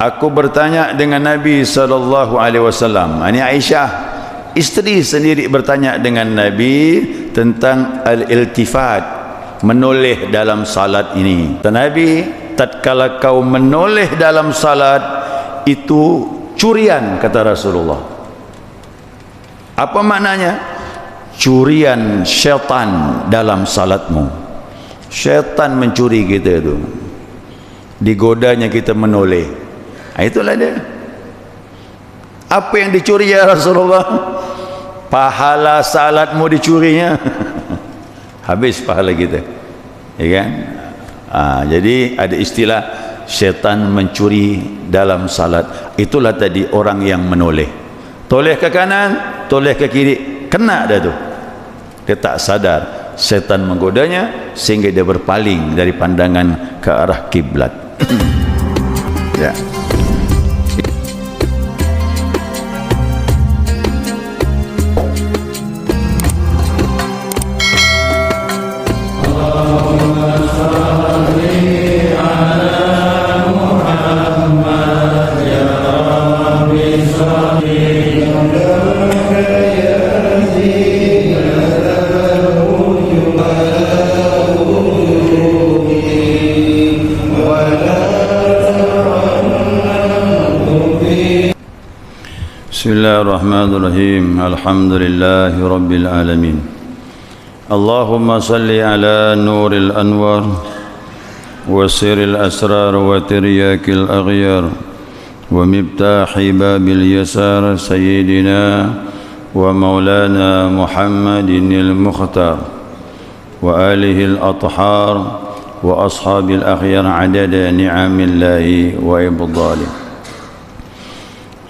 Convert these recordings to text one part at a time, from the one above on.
Aku bertanya dengan Nabi sallallahu alaihi wasallam. Ini Aisyah, isteri sendiri bertanya dengan Nabi tentang al-iltifat, menoleh dalam salat ini. Nabi, tatkala kau menoleh dalam salat itu curian, kata Rasulullah. Apa maknanya? Curian syaitan dalam salatmu. Syaitan mencuri kita itu, digodanya kita menoleh. Itulah dia. Apa yang dicuri ya Rasulullah? Pahala salatmu dicurinya. Habis pahala kita, ya kan? Jadi ada istilah syaitan mencuri dalam salat. Itulah tadi orang yang menoleh, toleh ke kanan, toleh ke kiri, kena dah tu. Dia tak sadar syaitan menggodanya sehingga dia berpaling dari pandangan ke arah kiblat. Ya. Bismillahirrahmanirrahim. Alhamdulillahi rabbil alamin. Allahumma salli ala nuril anwar wa siril asrar wa tiryakil aghyar wa miftahi babil yasar sayyidina wa maulana Muhammadinil mukhtar wa alihi al-athhar wa ashabil akhyar adada ni'amillahi wa ibdalih.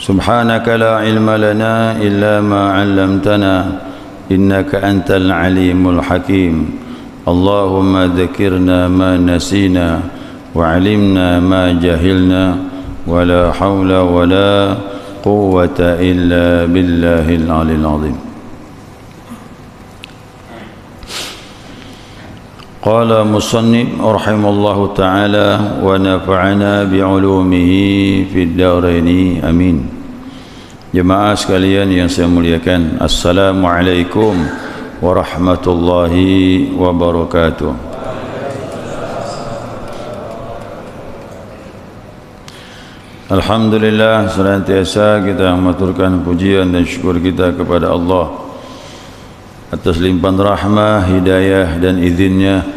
سبحانك لا علم لنا إلا ما علمتنا إنك أنت العليم الحكيم اللهم ذكرنا ما نسينا وعلمنا ما جهلنا ولا حول ولا قوة إلا بالله العلي العظيم. قال مصنف رحمه الله تعالى ونفعنا بعلومه في الدارين آمين. Jemaah sekalian yang saya muliakan, Assalamualaikum warahmatullahi wabarakatuh. Alhamdulillah, senantiasa kita mengaturkan pujian dan syukur kita kepada Allah atas limpahan rahmah, hidayah dan izinnya.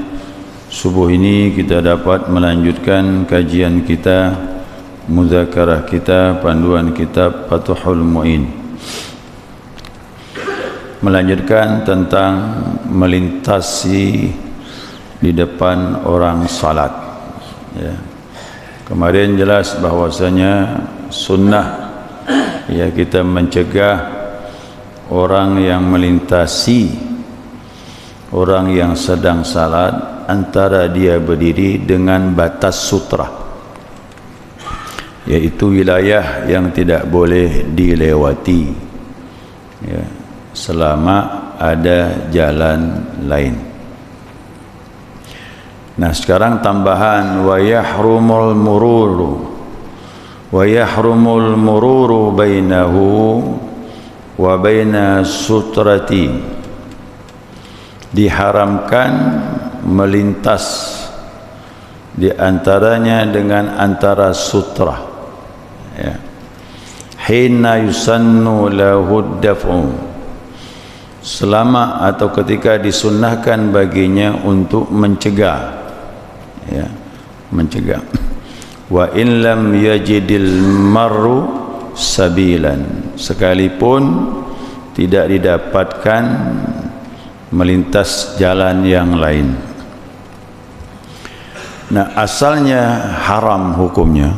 Subuh ini kita dapat melanjutkan kajian kita, muzakarah kita, panduan kitab Fathul Mu'in, melanjutkan tentang melintasi di depan orang salat, ya. Kemarin jelas bahwasanya sunnah, ya, kita mencegah orang yang melintasi orang yang sedang salat antara dia berdiri dengan batas sutra, yaitu wilayah yang tidak boleh dilewati, ya, selama ada jalan lain. Nah, sekarang tambahan wa yahrumul mururu bainahu wa baina sutrati, diharamkan melintas di antaranya dengan antara sutra, ya. Hina yusannu lahu daf'u, selama atau ketika disunnahkan baginya untuk mencegah, ya, mencegah. Wa in lam yajidil marru sabilan, sekalipun tidak didapatkan melintas jalan yang lain. Nah, asalnya haram hukumnya.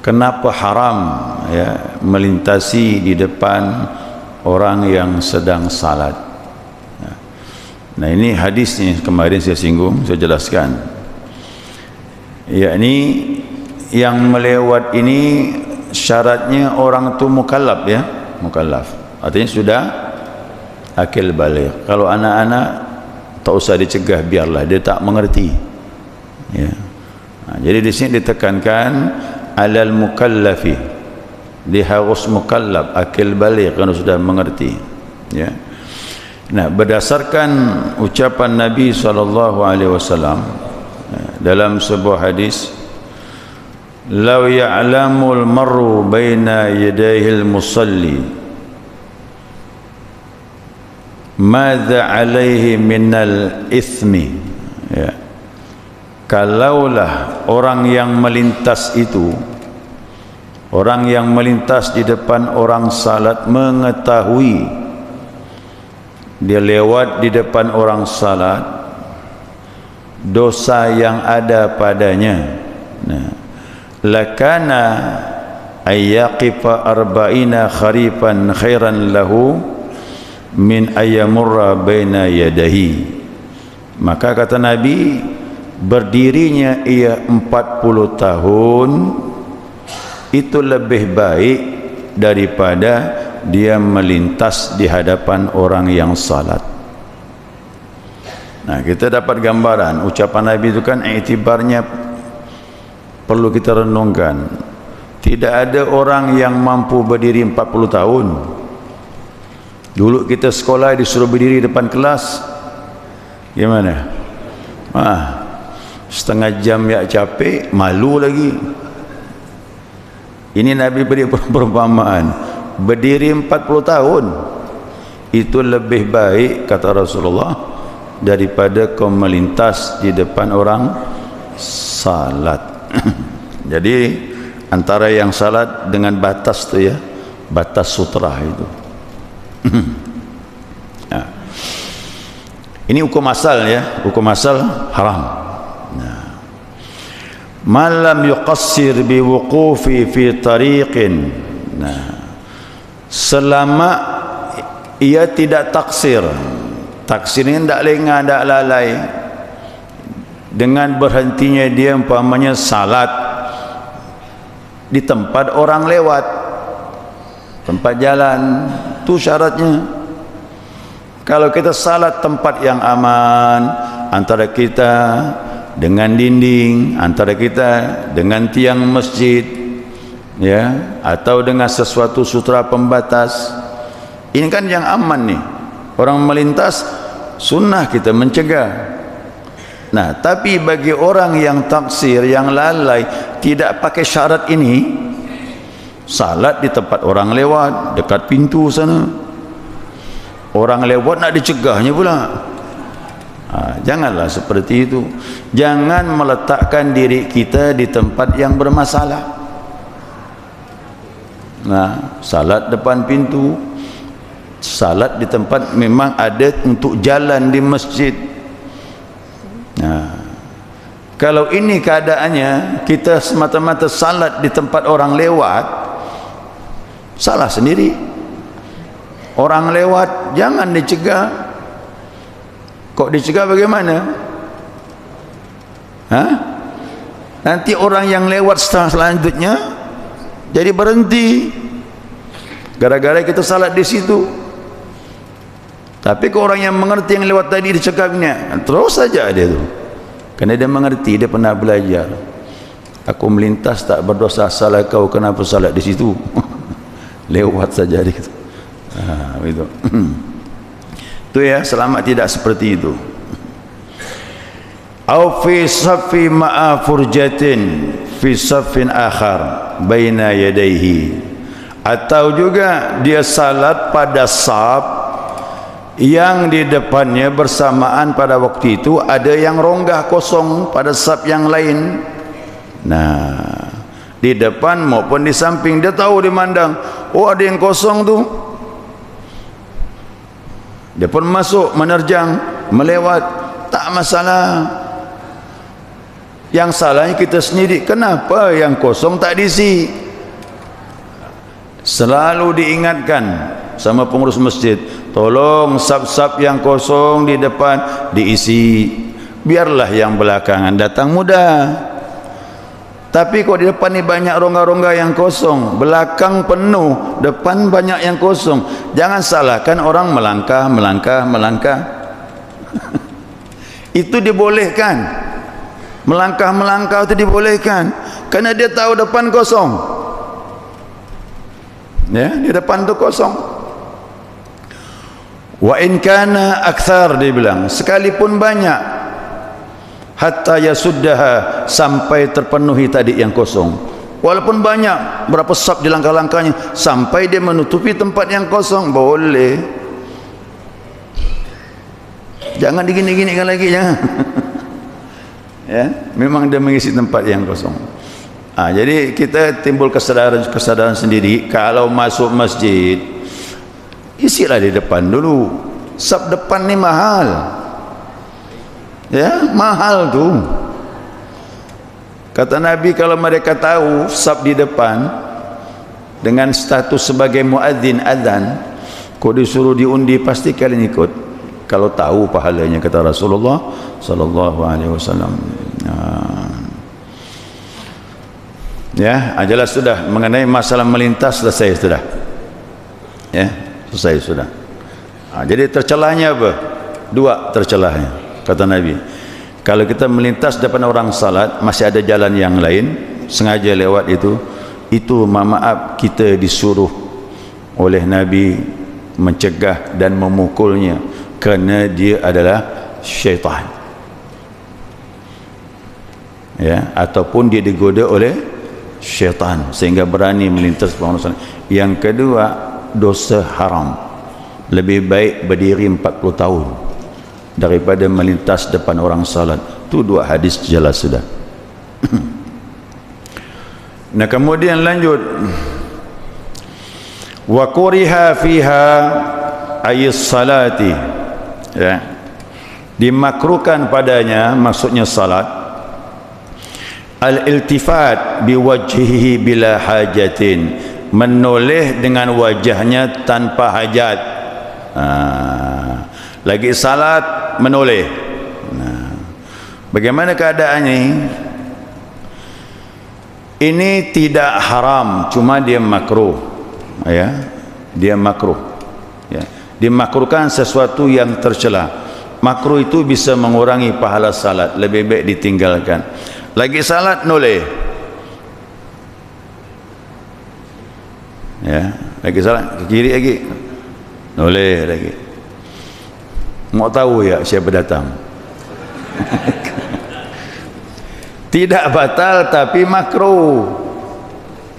Kenapa haram, ya, melintasi di depan orang yang sedang salat? Nah, ini hadisnya kemarin saya singgung, saya jelaskan. Yakni yang melewat ini syaratnya orang itu mukallaf, ya, mukallaf. Artinya sudah akil baligh. Kalau anak-anak tak usah dicegah, biarlah dia tak mengerti, ya. Nah, jadi di sini ditekankan alal mukallafi, dia harus mukallaf, akil baligh, kalau sudah mengerti, ya. Nah, berdasarkan ucapan Nabi SAW dalam sebuah hadis, "Law ya'lamul mar'u baina yadayhil musalli madza 'alaihi minal ithmi." Ya. Kalaulah orang yang melintas itu, orang yang melintas di depan orang salat mengetahui dia lewat di depan orang salat, dosa yang ada padanya, nah, lakana ayyaqifa arba'ina kharifan khairan lahu min ayyamurra baina yadahi. Maka kata Nabi, berdirinya ia 40 tahun itu lebih baik daripada dia melintas di hadapan orang yang salat. Nah, kita dapat gambaran ucapan Nabi itu kan iktibarnya perlu kita renungkan. Tidak ada orang yang mampu berdiri 40 tahun. Dulu kita sekolah disuruh berdiri depan kelas, gimana? Setengah jam ya capek, malu lagi. Ini Nabi beri perumpamaan, berdiri 40 tahun itu lebih baik, kata Rasulullah, daripada kau melintas di depan orang salat. Jadi antara yang salat dengan batas tu, ya, batas sutra itu. Nah, ini hukum asal, ya, hukum asal haram. Nah, malam yuqassir biwuqufi fi tariqin, nah, selama ia tidak taksir, taksir ini tidak lengah, tidak lalai, dengan berhentinya dia umpamanya salat di tempat orang lewat, tempat jalan, itu syaratnya. Kalau kita salat tempat yang aman, antara kita dengan dinding, antara kita dengan tiang masjid, ya, atau dengan sesuatu sutra pembatas, ini kan yang aman nih. Orang melintas sunnah kita mencegah. Nah, tapi bagi orang yang taksir, yang lalai, tidak pakai syarat ini, salat di tempat orang lewat, dekat pintu sana, orang lewat nak dicegahnya pula. Janganlah seperti itu. Jangan meletakkan diri kita di tempat yang bermasalah. Nah, salat depan pintu, salat di tempat memang ada untuk jalan di masjid. Nah, kalau ini keadaannya, kita semata-mata salat di tempat orang lewat, salah sendiri. Orang lewat jangan dicegah. Kok dicegah bagaimana? Nanti orang yang lewat selanjutnya jadi berhenti gara-gara kita salat di situ. Tapi ke orang yang mengerti, yang lewat tadi dicegahnya, terus saja dia tu, kerana dia mengerti, dia pernah belajar. Aku melintas tak berdosa, salah kau, kenapa salat di situ? Lewat saja dia. Begitu. Itu ya, selamat tidak seperti itu. Au fi saffi ma'a furjatin fi saffin akhar baina yadayhi, atau juga dia salat pada saf yang di depannya bersamaan pada waktu itu ada yang ronggah kosong pada saf yang lain. Nah, di depan maupun di samping dia tahu, dimandang, oh ada yang kosong tu, dia pun masuk, menerjang, melewat, tak masalah. Yang salahnya kita sendiri, kenapa yang kosong tak diisi? Selalu diingatkan sama pengurus masjid, tolong saf-saf yang kosong di depan diisi, biarlah yang belakangan datang mudah. Tapi kok di depan ni banyak rongga-rongga yang kosong, belakang penuh, depan banyak yang kosong. Jangan salahkan orang melangkah. Itu dibolehkan. Melangkah itu dibolehkan. Kerana dia tahu depan kosong. Ya, di depan tu kosong. Wa in kana akthar, dia bilang, sekalipun banyak, hatta yasuddaha, sampai terpenuhi tadi yang kosong. Walaupun banyak, berapa sab di langkah-langkahnya, sampai dia menutupi tempat yang kosong, boleh. Jangan digini-ginikan lagi, jangan. Ya, memang dia mengisi tempat yang kosong. Jadi kita timbul kesadaran sendiri, kalau masuk masjid, isilah di depan dulu. Sab depan ni mahal. Ya, mahal tu. Kata Nabi, kalau mereka tahu sab di depan dengan status sebagai muadzin azan, kau disuruh diundi, pasti kalian ikut. Kalau tahu pahalanya, kata Rasulullah sallallahu alaihi wasallam. Ya, jelas sudah mengenai masalah melintas, selesai sudah. Ya, selesai sudah. Jadi tercelahnya apa? Dua tercelahnya, kata Nabi. Kalau kita melintas depan orang salat, masih ada jalan yang lain, sengaja lewat itu maaf kita disuruh oleh Nabi mencegah dan memukulnya, kerana dia adalah syaitan. Ya, ataupun dia digoda oleh syaitan sehingga berani melintas depan orang salat. Yang kedua, dosa haram. Lebih baik berdiri 40 tahun daripada melintas depan orang salat. Itu dua hadis jelas sudah. Nah, kemudian lanjut, wa kuriha fiha ayis salati, ya, dimakruhkan padanya, maksudnya salat, al-iltifat biwajhihi bila hajatin, menoleh dengan wajahnya tanpa hajat. Lagi salat menoleh. Bagaimana keadaannya? Ini tidak haram, cuma dia makruh. Ya, dia makruh. Ya, dimakruhkan sesuatu yang tercela. Makruh itu bisa mengurangi pahala salat, lebih baik ditinggalkan. Lagi salat noleh. Ya, lagi salat ke kiri lagi, noleh lagi. Mau tahu ya siapa datang? Tidak batal tapi makruh.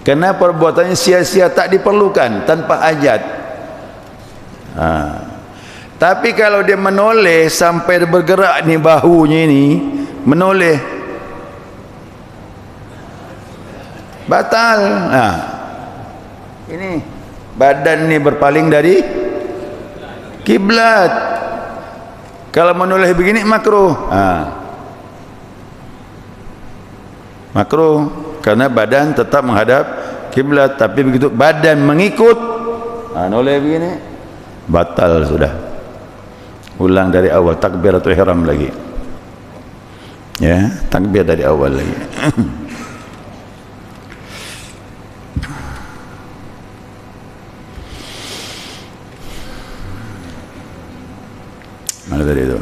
Kerana perbuatannya sia-sia, tak diperlukan, tanpa hajat. Tapi kalau dia menoleh sampai bergerak ni bahunya ni, menoleh, batal. Ini badan ni berpaling dari kiblat. Kalau menoleh begini makruh. Makruh karena badan tetap menghadap kiblat, tapi begitu badan mengikut, noleh begini, batal sudah. Ulang dari awal, takbiratul ihram lagi. Ya, takbir dari awal lagi. Mana tadi itu?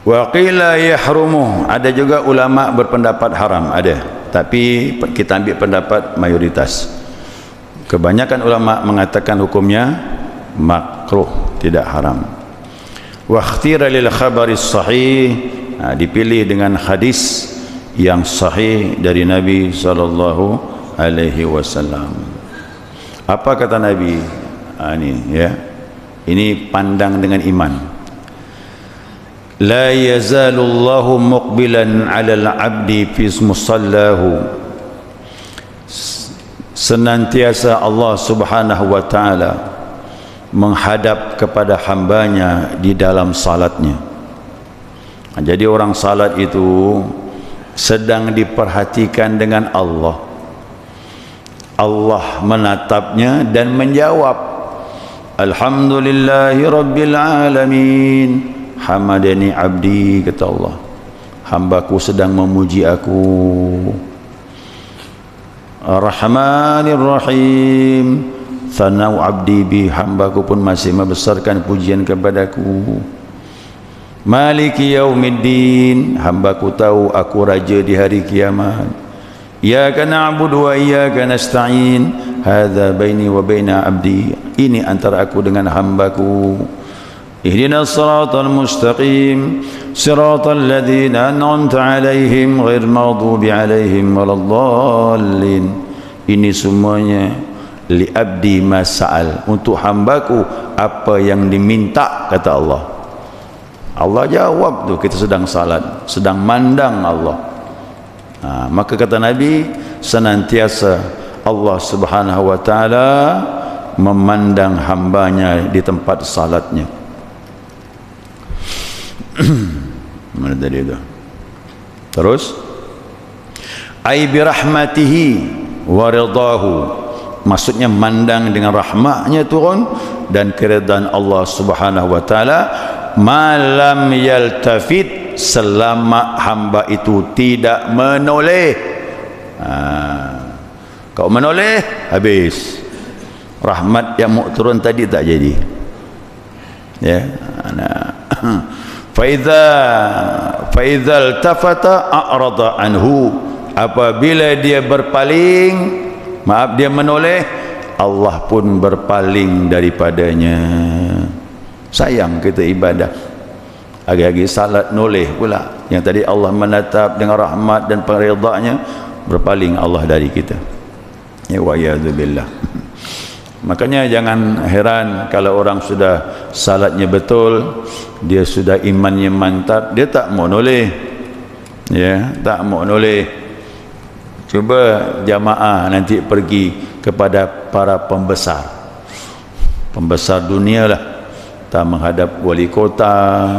Wa qila yahrumu, ada juga ulama berpendapat haram, ada. Tapi kita ambil pendapat mayoritas. Kebanyakan ulama mengatakan hukumnya makruh, tidak haram. Wa ikhtira lil khabaris sahih, dipilih dengan hadis yang sahih dari Nabi sallallahu alaihi wasallam. Apa kata Nabi? Ini ya. Ini pandang dengan iman. La yazalullahu muqbilan 'alal 'abdi fi musallahu. Senantiasa Allah Subhanahu wa taala menghadap kepada hambanya di dalam salatnya. Jadi orang salat itu sedang diperhatikan dengan Allah. Allah menatapnya dan menjawab, Alhamdulillahi Rabbil Alamin, hamadani abdi, kata Allah, hambaku sedang memuji aku. Ar-Rahmanir Rahim, thanau abdi bi, hambaku pun masih membesarkan pujian kepadaku. Maliki yaumiddin, hambaku tahu aku raja di hari kiamat. Iyyaka na'budu wa iyyaka nasta'in, hadza baini wa baina abdi, ini antara aku dengan hambaku. Ihdinas siratal mustaqim, siratal ladzina an'amta 'alaihim ghairil maghdubi 'alaihim waladdallin. Ini semuanya li abdi mas'al, untuk hambaku apa yang diminta, kata Allah. Allah jawab tu, kita sedang salat, sedang mandang Allah. Maka kata Nabi, senantiasa Allah Subhanahu wa ta'ala memandang hambanya di tempat salatnya. Mana tadi itu? Terus, ai bi rahmatihi wa ridahu, maksudnya mandang dengan rahmatnya turun dan keridaan Allah Subhanahu wa ta'ala. Malam yaltafit, selama hamba itu tidak menoleh. Kau menoleh, habis rahmat yang mau turun tadi tak jadi. Ya, fa idza iltafata a'rada anhu, apabila dia berpaling, maaf, dia menoleh, Allah pun berpaling daripadanya. Sayang kita ibadah, agi-agi salat noleh pula. Yang tadi Allah menatap dengan rahmat dan peridanya, berpaling Allah dari kita. Ya wa'iyadzubillah. Makanya jangan heran kalau orang sudah salatnya betul, dia sudah imannya mantap, dia tak mau noleh. Ya, tak mau noleh. Cuba jamaah nanti pergi kepada para pembesar, pembesar dunia lah, tak menghadap wali kota,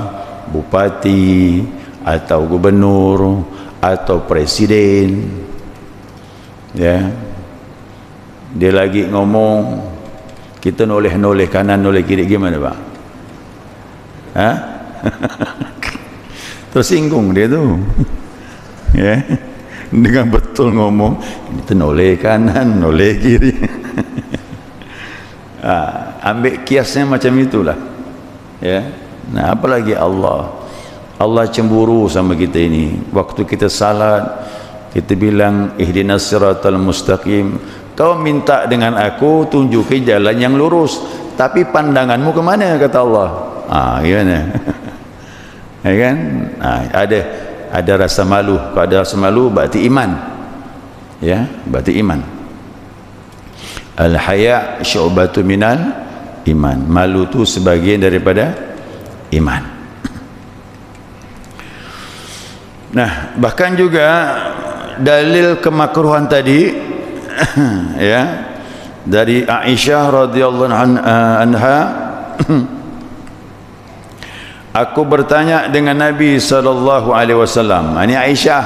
bupati, atau gubernur, atau presiden. Ya, dia lagi ngomong, kita noleh-noleh kanan, noleh kiri, gimana Pak? Tersinggung dia tu. Ya, dengan betul ngomong, kita noleh kanan, noleh kiri. Ambil kiasnya macam itulah. Ya, nah apalagi Allah cemburu sama kita ini. Waktu kita salat, kita bilang ihdinas siratal mustaqim, kau minta dengan aku tunjuki jalan yang lurus, tapi pandanganmu ke mana, kata Allah. Gimana? Ya kan? Ada rasa malu. Kalau ada rasa malu berarti iman. Ya, berarti iman. Al-haya syu'batu minal iman. Malu tu sebagian daripada iman. Nah, bahkan juga dalil kemakruhan tadi ya, dari Aisyah radhiyallahu anha, aku bertanya dengan Nabi sallallahu alaihi wasallam. Ini Aisyah,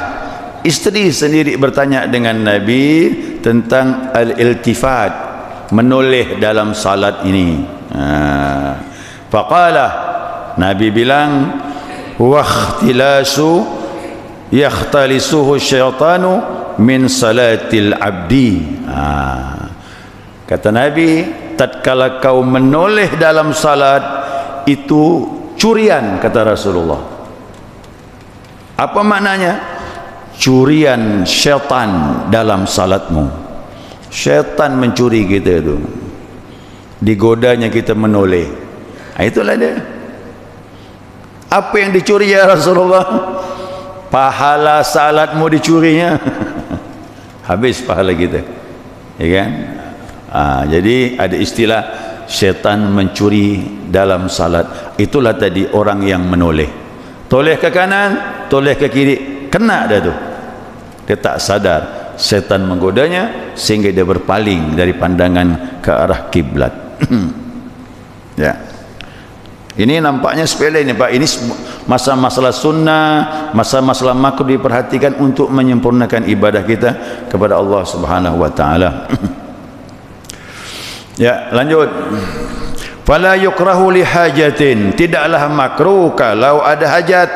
isteri sendiri, bertanya dengan Nabi tentang al-iltifat, menoleh dalam salat ini. Faqala, Nabi bilang, wa ikhtilasu yakhtalisuhu syaitanu min salatil abdi. Kata Nabi, tatkala kau menoleh dalam salat itu curian, kata Rasulullah. Apa maknanya? Curian syaitan dalam salatmu. Syaitan mencuri kita itu, digodanya kita menoleh. Itulah dia. Apa yang dicuri ya Rasulullah? Pahala salatmu dicurinya. Habis pahala kita, ya kan? Jadi ada istilah syaitan mencuri dalam salat. Itulah tadi orang yang menoleh, toleh ke kanan, toleh ke kiri, kena dah tu. Dia tak sadar, syaitan menggodanya sehingga dia berpaling dari pandangan ke arah kiblat. Ya, ini nampaknya sepele ini Pak. Ini masalah sunnah, masalah makruh diperhatikan untuk menyempurnakan ibadah kita kepada Allah Subhanahu wa taala. Ya, lanjut. Fala yukrahu li hajatin, tidaklah makruh kalau ada hajat.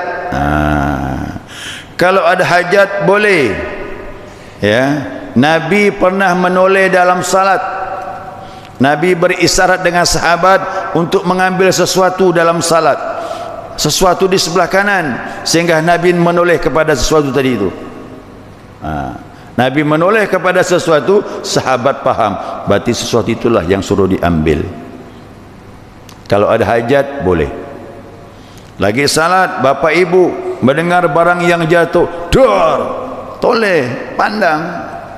Kalau ada hajat boleh. Ya, Nabi pernah menoleh dalam salat. Nabi berisyarat dengan sahabat untuk mengambil sesuatu dalam salat. sesuatu di sebelah kanan sehingga Nabi menoleh kepada sesuatu tadi itu. Nabi menoleh kepada sesuatu, sahabat paham berarti sesuatu itulah yang suruh diambil. Kalau ada hajat boleh. Lagi salat, bapa ibu mendengar barang yang jatuh, dor, toleh, pandang,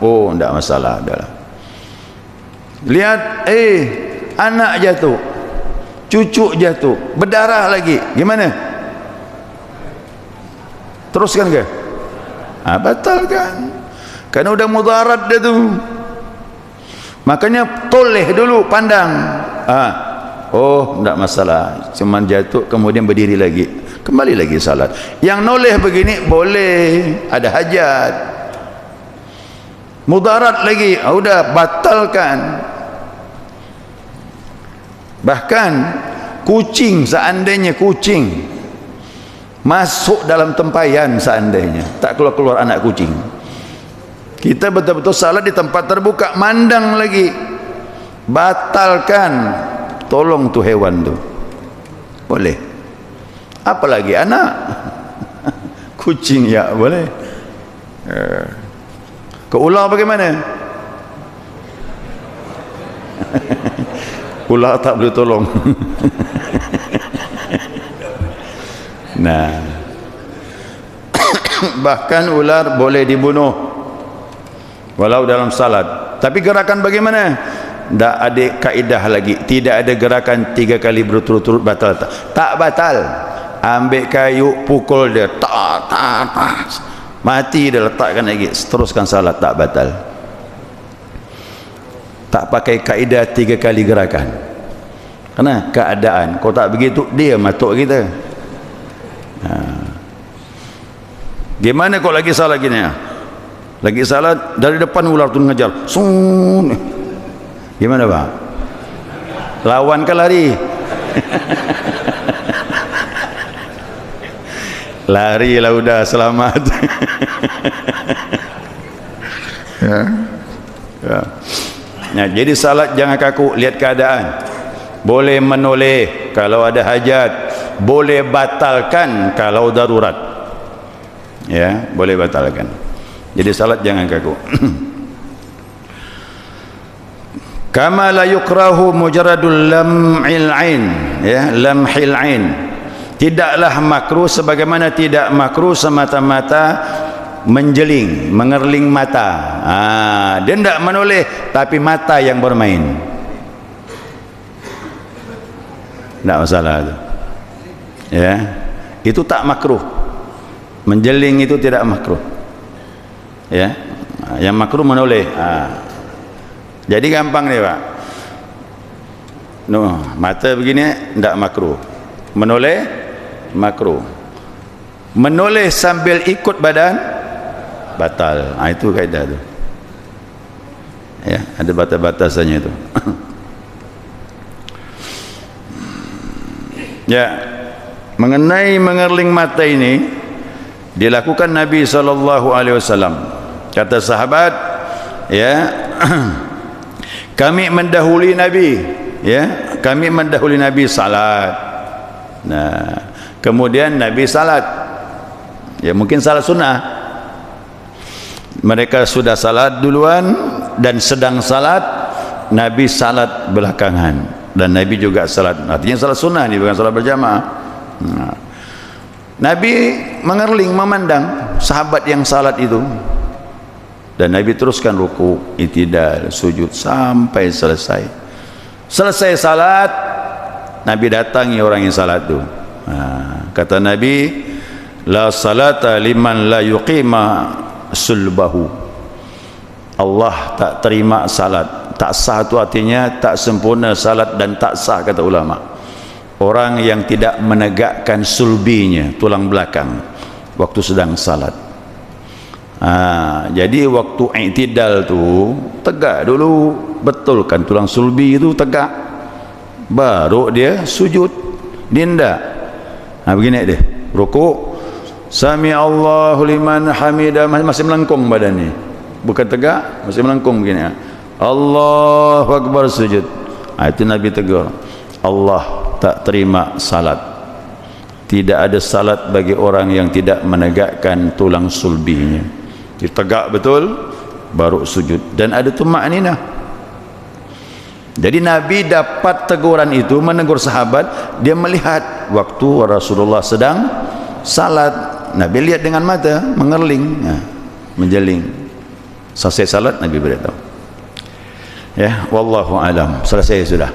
oh tidak masalah, adalah. Lihat, anak jatuh, cucu jatuh, berdarah lagi, gimana? Teruskan ke? Batalkan, karena udah mudarat dah tu. Makanya toleh dulu, pandang. Oh, tidak masalah, cuman jatuh kemudian berdiri lagi, kembali lagi salat. Yang noleh begini boleh, ada hajat. Mudarat lagi, udah batalkan. Bahkan kucing, seandainya kucing masuk dalam tempayan, seandainya tak keluar-keluar anak kucing, kita betul-betul salat di tempat terbuka, mandang lagi, batalkan. Tolong tu hewan tu boleh, apalagi anak. Kucing ya boleh. Ke ular bagaimana? Ular tak boleh tolong. Nah, bahkan ular boleh dibunuh walau dalam salat. Tapi gerakan bagaimana? Tak ada kaedah lagi. Tidak ada gerakan 3 kali berturut-turut batal. Tak batal. Ambil kayu, pukul dia, tak, mati dia, letakkan lagi, teruskan salat, tak batal. Tak pakai kaedah 3 kali gerakan. Karena keadaan, kalau tak begitu dia matuk kita. Gimana kau lagi salat gini? Lagi salat, dari depan ular tu mengejar, sun. Gimana Pak? Lawan ke lari? Lari lah, udah selamat. Nah, jadi salat jangan kaku, lihat keadaan. Boleh menoleh kalau ada hajat, boleh batalkan kalau darurat. Ya, boleh batalkan. Jadi salat jangan kaku. Kama la yukrahu mujarradul lam'il ain, ya, lamhil ain. Tidaklah makruh sebagaimana tidak makruh semata-mata menjeling, mengerling mata. Dia tidak menoleh tapi mata yang bermain, tidak masalah itu. Ya, itu tak makruh. Menjeling itu tidak makruh. Ya, yang makruh menoleh. Jadi gampang nih Pak. Mata begini tidak makruh. Menoleh makruh. Menoleh sambil ikut badan batal. Itu kaedah tu. Ya, ada batas-batasannya itu. Ya, mengenai mengerling mata ini dilakukan Nabi SAW. Kata sahabat, ya, kami mendahului Nabi, ya, kami mendahului Nabi salat. Nah, kemudian Nabi salat, ya, mungkin salat sunnah. Mereka sudah salat duluan dan sedang salat, Nabi salat belakangan, dan Nabi juga salat. Artinya salat sunnah ini, bukan salat berjamaah. Nah, Nabi mengerling, memandang sahabat yang salat itu, dan Nabi teruskan ruku, i'tidal, sujud sampai selesai. Selesai salat, Nabi datangi orang yang salat itu. Kata Nabi, la salata liman la yuqima sulbahu. Allah tak terima salat. Tak sah itu artinya tak sempurna salat dan tak sah, kata ulama, orang yang tidak menegakkan sulbinya, tulang belakang, waktu sedang salat. Jadi waktu i'tidal tu tegak dulu, betulkan tulang sulbi itu tegak, baru dia sujud. Dia enggak, begini dia ruku, sami Allahu liman hamidah, masih melengkung badan ni, bukan tegak, masih melengkung begini. Allahu akbar, sujud. Itu Nabi tegur, Allah tak terima salat. tidak ada salat bagi orang yang tidak menegakkan tulang sulbinya. Ditegak betul baru sujud, dan ada tumakninah. Jadi Nabi dapat teguran itu, menegur sahabat, dia melihat waktu Rasulullah sedang salat. Nabi lihat dengan mata, mengerling, menjeling. Selesai salat Nabi beritahu. Ya, wallahu alam. Selesai sudah.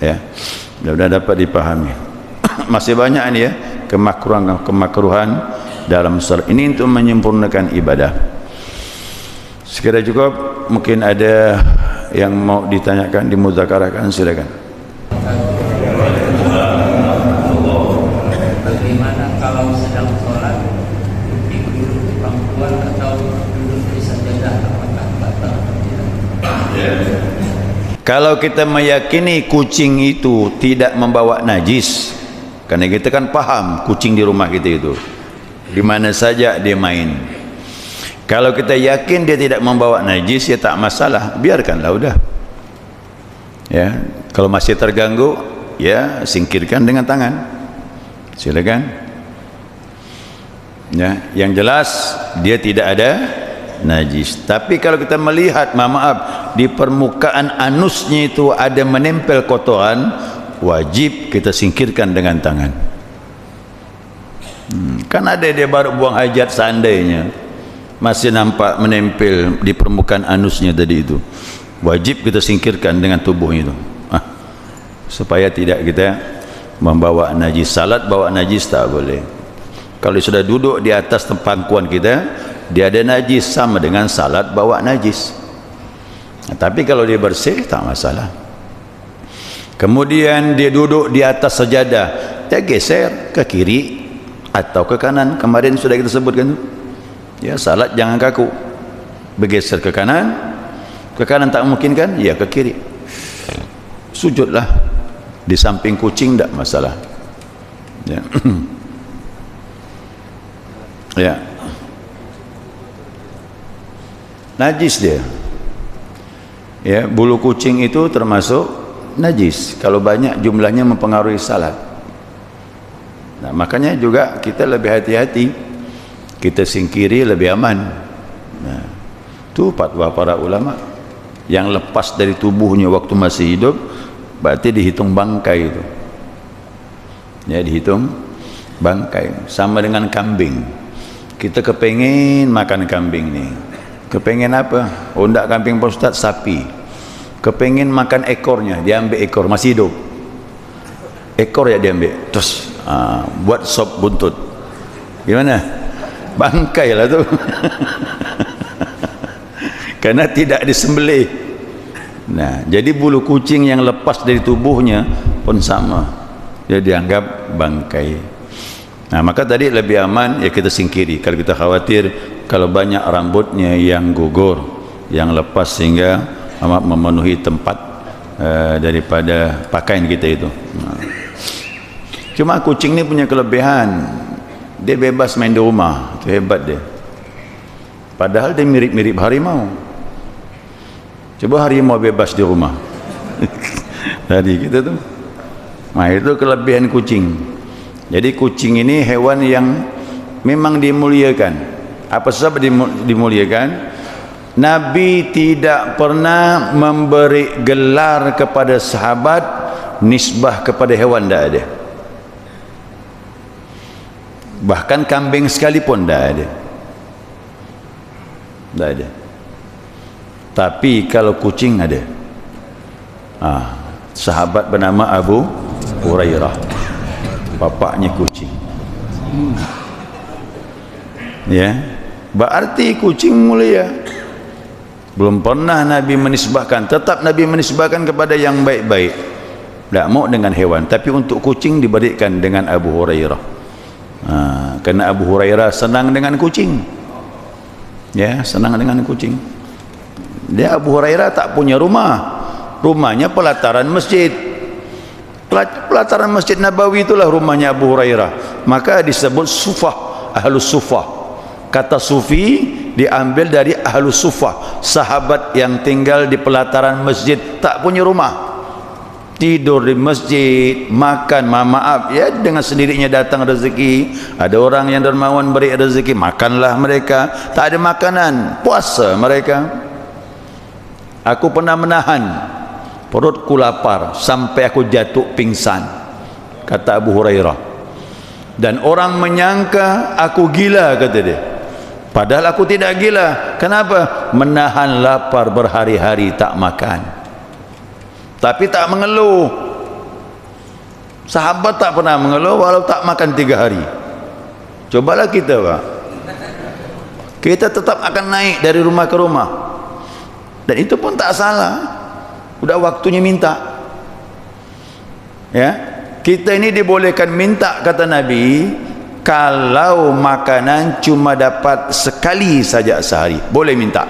Ya, sudah dapat dipahami. Masih banyak ini ya kemakruhan dalam salat ini untuk menyempurnakan ibadah. Sekiranya cukup, mungkin ada yang mau ditanyakan, dimudzakarahkan, silakan. Bagaimana kalau sedang sholat duduk di pangkuan atau duduk di sajadah, apakah batal atau tidak? Kalau kita meyakini kucing itu tidak membawa najis, karena kita kan paham kucing di rumah kita itu di mana saja dia main. Kalau kita yakin dia tidak membawa najis, ya tak masalah, biarkanlah udah. Ya, kalau masih terganggu, ya singkirkan dengan tangan. Silakan. Ya, yang jelas dia tidak ada najis. Tapi kalau kita melihat, maaf, di permukaan anusnya itu ada menempel kotoran, wajib kita singkirkan dengan tangan. Kan ada dia baru buang hajat seandainya masih nampak menempel di permukaan anusnya tadi itu, wajib kita singkirkan dengan tubuhnya itu, supaya tidak kita membawa najis. Salat bawa najis tak boleh. Kalau sudah duduk di atas pangkuan kita, dia ada najis, sama dengan salat bawa najis. Tapi kalau dia bersih tak masalah. Kemudian dia duduk di atas sajadah, dia geser ke kiri atau ke kanan. Kemarin sudah kita sebutkan itu. Ya, salat jangan kaku, bergeser ke kanan tak mungkin kan, ya ke kiri. Sujudlah di samping kucing, tak masalah. Ya. Ya, najis dia. Ya, bulu kucing itu termasuk najis kalau banyak jumlahnya mempengaruhi salat. Nah, makanya juga kita lebih hati-hati, kita singkiri lebih aman. Nah, itu fatwa para ulama. Yang lepas dari tubuhnya waktu masih hidup berarti dihitung bangkai itu. Ya, dihitung bangkai. Sama dengan kambing. Kita kepengen makan kambing nih. Kepengen apa? Oh, enggak kambing Pak Ustaz, sapi. Kepengen makan ekornya, diambil ekor masih hidup. Ekor ya diambil. Terus buat sop buntut. Gimana? Bangkai lah tu. Karena tidak disembelih. Nah, jadi bulu kucing yang lepas dari tubuhnya pun sama, dia dianggap bangkai. Nah, maka tadi lebih aman ya kita singkiri. Kalau kita khawatir kalau banyak rambutnya yang gugur, yang lepas sehingga memenuhi tempat daripada pakaian kita itu. Nah. Cuma kucing ni punya kelebihan, dia bebas main di rumah, itu hebat dia. Padahal dia mirip-mirip harimau. Coba harimau bebas di rumah. Tadi kita tuh. Nah, itu kelebihan kucing. Jadi kucing ini hewan yang memang dimuliakan. Apa sebab dimuliakan? Nabi tidak pernah memberi gelar kepada sahabat nisbah kepada hewan, tidak ada. Bahkan kambing sekalipun tidak ada. Tidak ada. Tapi kalau kucing ada. Sahabat bernama Abu Hurairah, bapaknya kucing. Ya, berarti kucing mulia. Belum pernah Nabi menisbahkan, tetap Nabi menisbahkan kepada yang baik-baik. Tak mau dengan hewan, tapi untuk kucing diberikan dengan Abu Hurairah. Kerana Abu Hurairah senang dengan kucing. Ya, senang dengan kucing. Dia Abu Hurairah tak punya rumah. Rumahnya pelataran masjid. Pelataran Masjid Nabawi itulah rumahnya Abu Hurairah. Maka disebut Sufah, Ahlus Sufah. Kata Sufi diambil dari Ahlus Sufah, sahabat yang tinggal di pelataran masjid, tak punya rumah. tidur di masjid, makan, maaf ya, dengan sendirinya datang rezeki. Ada orang yang dermawan beri rezeki, makanlah mereka. Tak ada makanan, puasa mereka. Aku pernah menahan, perutku lapar sampai aku jatuh pingsan, kata Abu Hurairah. Dan orang menyangka aku gila, kata dia. Padahal aku tidak gila. Kenapa? Menahan lapar berhari-hari tak makan, tapi tak mengeluh. Sahabat tak pernah mengeluh walau tak makan 3 hari. Cobalah kita, Pak. Kita tetap akan naik dari rumah ke rumah, dan itu pun tak salah. Udah waktunya minta. Ya, kita ini dibolehkan minta, kata Nabi, kalau makanan cuma dapat sekali saja sehari, boleh minta.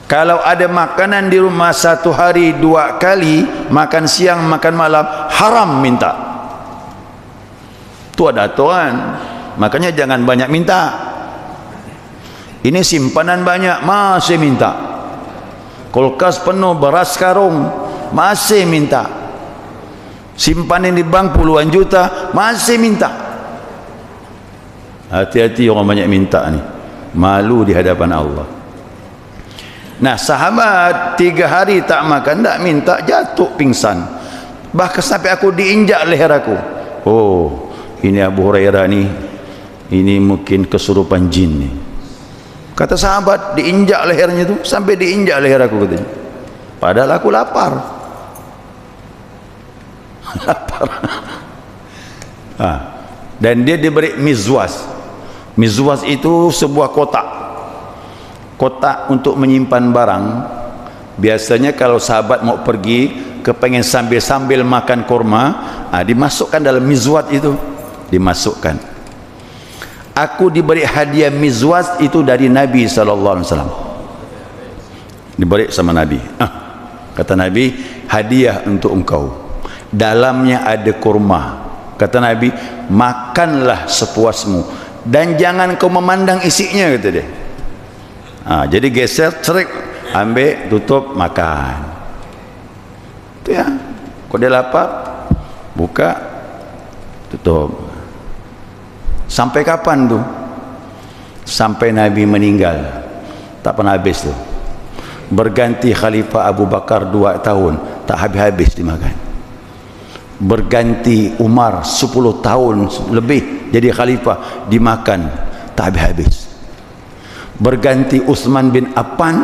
Kalau ada makanan di rumah 1 hari 2 kali, makan siang, makan malam, haram minta. Itu ada aturan. Makanya jangan banyak minta. Ini simpanan banyak, masih minta. Kulkas penuh, beras karung, masih minta. Simpanan di bank puluhan juta, masih minta. Hati-hati orang banyak minta ni, malu di hadapan Allah. Nah, sahabat 3 hari tak makan, tak minta, jatuh pingsan. Bahkan sampai aku diinjak leher aku. Oh, ini Abu Hurairah ni, ini mungkin kesurupan jin ni. Kata sahabat, diinjak lehernya tu, sampai diinjak leher aku, katanya. Padahal aku lapar. Lapar. Dan dia diberi mizwas. Mizwas itu sebuah kotak untuk menyimpan barang. Biasanya kalau sahabat mau pergi, kepengen sambil-sambil makan kurma, dimasukkan dalam mizwat itu, dimasukkan. Aku diberi hadiah mizwat itu dari Nabi SAW. Diberi sama Nabi. Kata Nabi, hadiah untuk engkau, dalamnya ada kurma. Kata Nabi, makanlah sepuasmu dan jangan kau memandang isinya, kata dia. Jadi geser, cerik, ambil, tutup, makan. Itu ya. Kalau dia lapar, buka, tutup. Sampai kapan tu? Sampai Nabi meninggal, tak pernah habis tu. Berganti Khalifah Abu Bakar 2 tahun, tak habis-habis dimakan. Berganti Umar 10 tahun lebih jadi khalifah, dimakan tak habis-habis. Berganti Utsman bin Affan,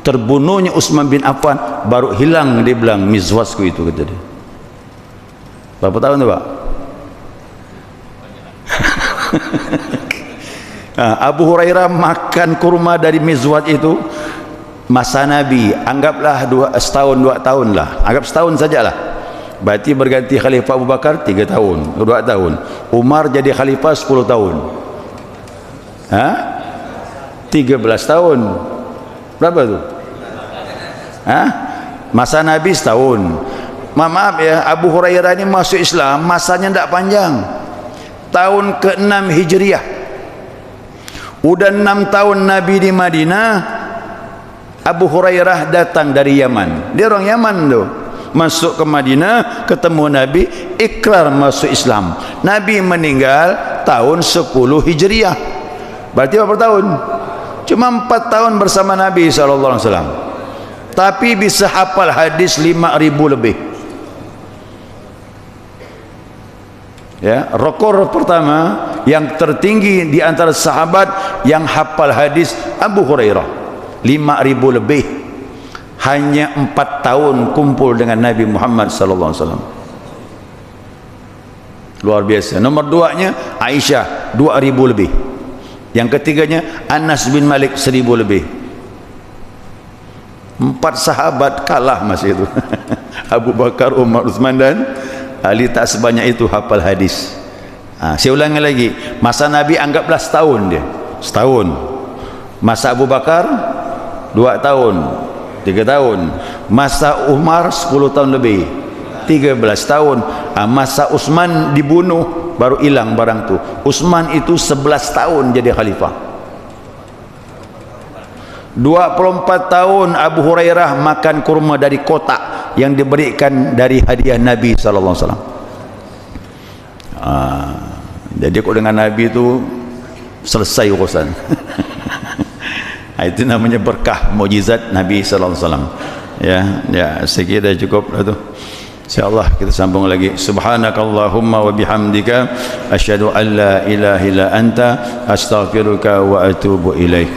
terbunuhnya Utsman bin Affan, baru hilang dia bilang mizwasku itu, kata dia. Berapa tahun tu, Pak? Abu Hurairah makan kurma dari mizwat itu masa Nabi, anggaplah 1 2 tahun lah, anggap setahun sajalah. Berarti berganti Khalifah Abu Bakar 3 tahun, 2 tahun. Umar jadi Khalifah 10 tahun. 13 tahun. Berapa tu? Masa Nabi setahun. Maaf ya, Abu Hurairah ini masuk Islam masanya tidak panjang. Tahun ke-6 Hijriah. Udah 6 tahun Nabi di Madinah, Abu Hurairah datang dari Yaman. Dia orang Yaman tu. Masuk ke Madinah, ketemu Nabi, ikrar masuk Islam. Nabi meninggal tahun 10 Hijriah. Berarti berapa tahun? Cuma 4 tahun bersama Nabi SAW. Tapi bisa hafal hadis 5.000 lebih. Ya, rekor pertama yang tertinggi di antara sahabat yang hafal hadis Abu Hurairah 5.000 lebih. Hanya 4 tahun kumpul dengan Nabi Muhammad SAW. Luar biasa. Nomor 2-nya Aisyah 2.000 lebih. Yang ketiganya Anas bin Malik 1.000 lebih. 4 sahabat kalah masih itu. Abu Bakar, Umar, Utsman dan Ali tak sebanyak itu hafal hadis. Saya ulangi lagi, masa Nabi anggaplah setahun dia, setahun. Masa Abu Bakar 2 tahun, 3 tahun. Masa Umar 10 tahun lebih, 13 tahun. Masa Utsman dibunuh baru hilang barang tu. Utsman itu 11 tahun jadi khalifah. 24 tahun Abu Hurairah makan kurma dari kotak yang diberikan dari hadiah Nabi sallallahu alaihi wasallam. Jadi kau dengan Nabi itu selesai urusan. Itu namanya berkah mukjizat Nabi sallallahu alaihi wasallam. Ya, saya kira cukup lah tu. InsyaAllah kita sambung lagi. Subhanakallahumma wa bihamdika asyhadu an la ilaha illa anta astaghfiruka wa atubu ilaik.